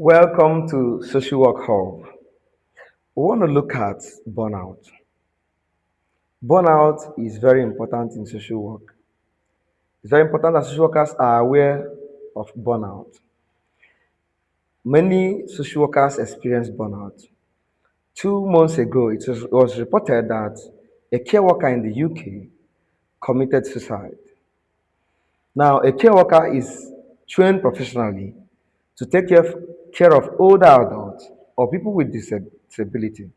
Welcome to Social Work Hub. We want to look at burnout. Burnout is very important in social work. It's very important that social workers are aware of burnout. Many social workers experience burnout. 2 months ago, it was reported that a care worker in the UK committed suicide. Now, a care worker is trained professionally to take care of older adults or people with disability.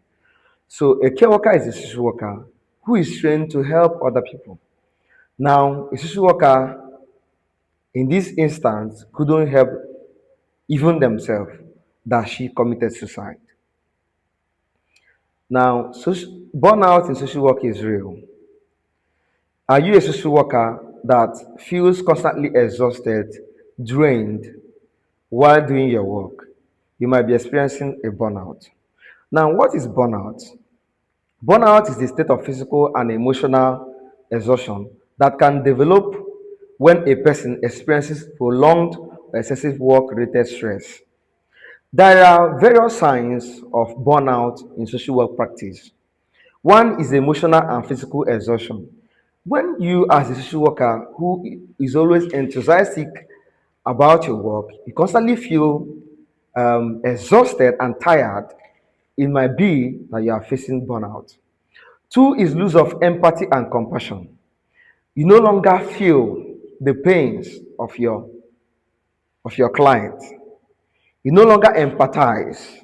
So a care worker is a social worker who is trained to help other people. Now, a social worker in this instance couldn't help even themselves that she committed suicide. Now, burnout in social work is real. Are you a social worker that feels constantly exhausted, drained while doing your work? You might be experiencing a burnout. Now, what is burnout? Burnout is the state of physical and emotional exhaustion that can develop when a person experiences prolonged or excessive work-related stress. There are various signs of burnout in social work practice. One is emotional and physical exhaustion. When you, as a social worker who is always enthusiastic about your work, you constantly feel exhausted and tired, it might be that you are facing burnout. Two is lose of empathy and compassion. You no longer feel the pains of your client. You no longer empathize.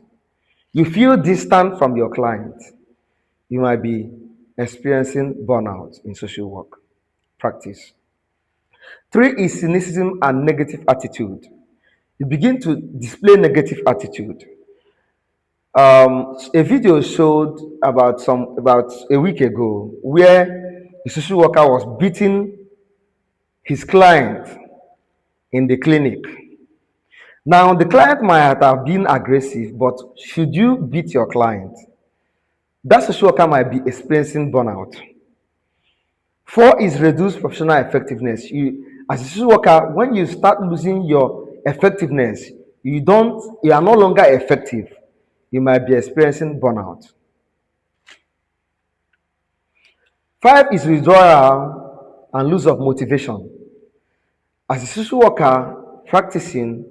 You feel distant from your client. You might be experiencing burnout in social work practice. Three is cynicism and negative attitude. You begin to display negative attitude. A video showed about a week ago where a social worker was beating his client in the clinic. Now, the client might have been aggressive, but should you beat your client? That social worker might be experiencing burnout. Four is reduced professional effectiveness. As a social worker, when you start losing your effectiveness, you are no longer effective. You might be experiencing burnout. Five is withdrawal and lose of motivation. As a social worker practicing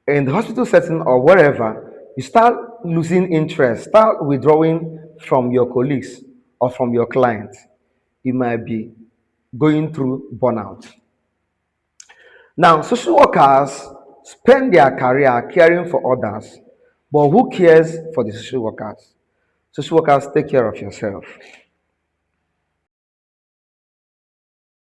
in the hospital setting or wherever, you start losing interest, start withdrawing from your colleagues or from your clients. You might be going through burnout. Now, social workers spend their career caring for others, but who cares for the social workers? Social workers, take care of yourself.